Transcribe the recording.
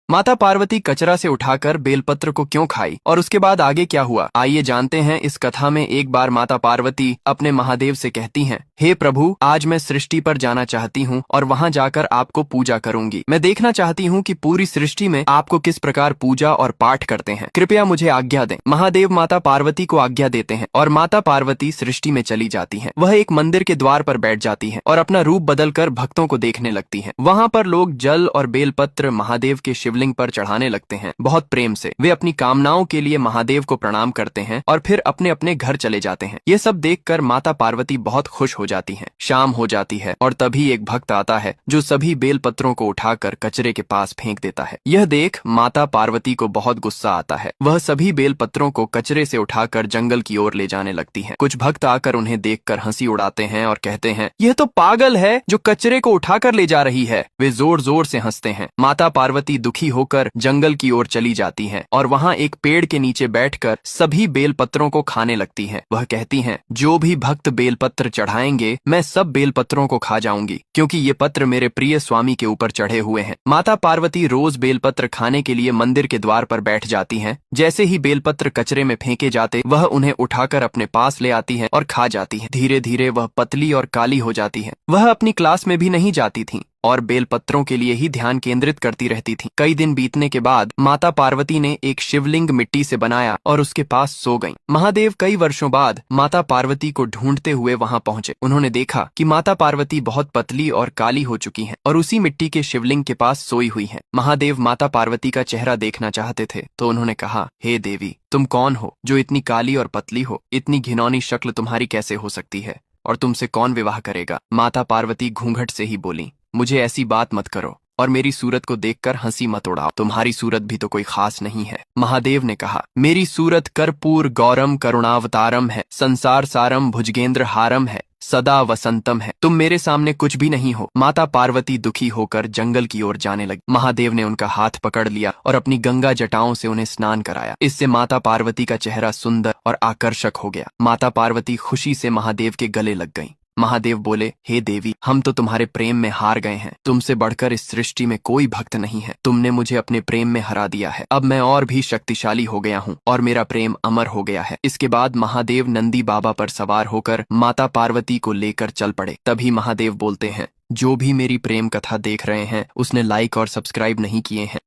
माता पार्वती कचरा से उठाकर बेलपत्र को क्यों खाई और उसके बाद आगे क्या हुआ, आइए जानते हैं। इस कथा में एक बार माता पार्वती अपने महादेव से कहती हैं, हे प्रभु, आज मैं सृष्टि पर जाना चाहती हूँ और वहाँ जाकर आपको पूजा करूंगी। मैं देखना चाहती हूँ कि पूरी सृष्टि में आपको किस प्रकार पूजा और पाठ करते हैं। कृपया मुझे आज्ञा दें। महादेव माता पार्वती को आज्ञा देते हैं और माता पार्वती सृष्टि में चली जाती हैं। वह एक मंदिर के द्वार पर बैठ जाती हैं और अपना रूप बदलकर भक्तों को देखने लगती हैं। वहाँ पर लोग जल और बेलपत्र महादेव के शिवलिंग पर चढ़ाने लगते हैं। बहुत प्रेम से वे अपनी कामनाओं के लिए महादेव को प्रणाम करते हैं और फिर अपने अपने घर चले जाते हैं। ये सब देखकर माता पार्वती बहुत खुश हो जाती हैं। शाम हो जाती है और तभी एक भक्त आता है जो सभी बेलपत्रों को उठाकर कचरे के पास फेंक देता है। यह देख माता पार्वती को बहुत गुस्सा आता है। वह सभी बेलपत्रों को कचरे से उठाकर जंगल की ओर ले जाने लगती है। कुछ भक्त आकर उन्हें देखकर हंसी उड़ाते हैं और कहते हैं, यह तो पागल है जो कचरे को उठाकर ले जा रही है। वे जोर जोर से हंसते हैं। माता पार्वती दुखी होकर जंगल की ओर चली जाती हैं और वहाँ एक पेड़ के नीचे बैठकर सभी बेलपत्रों को खाने लगती हैं। वह कहती हैं, जो भी भक्त बेलपत्र चढ़ाएंगे मैं सब बेलपत्रों को खा जाऊंगी, क्योंकि ये पत्र मेरे प्रिय स्वामी के ऊपर चढ़े हुए हैं। माता पार्वती रोज बेलपत्र खाने के लिए मंदिर के द्वार पर बैठ जाती हैं। जैसे ही बेलपत्र कचरे में फेंके जाते वह उन्हें उठाकर अपने पास ले आती है और खा जाती है। धीरे धीरे वह पतली और काली हो जाती है। वह अपनी क्लास में भी नहीं जाती थी और बेलपत्रों के लिए ही ध्यान केंद्रित करती रहती थी। कई दिन बीतने के बाद माता पार्वती ने एक शिवलिंग मिट्टी से बनाया और उसके पास सो गईं। महादेव कई वर्षों बाद माता पार्वती को ढूंढते हुए वहां पहुंचे। उन्होंने देखा कि माता पार्वती बहुत पतली और काली हो चुकी हैं और उसी मिट्टी के शिवलिंग के पास सोई हुई हैं। महादेव माता पार्वती का चेहरा देखना चाहते थे तो उन्होंने कहा, हे देवी, तुम कौन हो जो इतनी काली और पतली हो? इतनी घिनौनी शक्ल तुम्हारी कैसे हो सकती है और तुमसे कौन विवाह करेगा? माता पार्वती घूंघट से ही बोली, मुझे ऐसी बात मत करो और मेरी सूरत को देखकर हंसी मत उड़ाओ। तुम्हारी सूरत भी तो कोई खास नहीं है। महादेव ने कहा, मेरी सूरत कर्पूर गौरम करुणावतारम है, संसार सारम भुजगेंद्र हारम है, सदा वसंतम है। तुम मेरे सामने कुछ भी नहीं हो। माता पार्वती दुखी होकर जंगल की ओर जाने लगी। महादेव ने उनका हाथ पकड़ लिया और अपनी गंगा जटाओं से उन्हें स्नान कराया। इससे माता पार्वती का चेहरा सुंदर और आकर्षक हो गया। माता पार्वती खुशी से महादेव के गले लग गईं। महादेव बोले, हे देवी, हम तो तुम्हारे प्रेम में हार गए हैं। तुमसे बढ़कर इस सृष्टि में कोई भक्त नहीं है। तुमने मुझे अपने प्रेम में हरा दिया है। अब मैं और भी शक्तिशाली हो गया हूँ और मेरा प्रेम अमर हो गया है। इसके बाद महादेव नंदी बाबा पर सवार होकर माता पार्वती को लेकर चल पड़े। तभी महादेव बोलते हैं, जो भी मेरी प्रेम कथा देख रहे हैं उसने लाइक और सब्सक्राइब नहीं किए हैं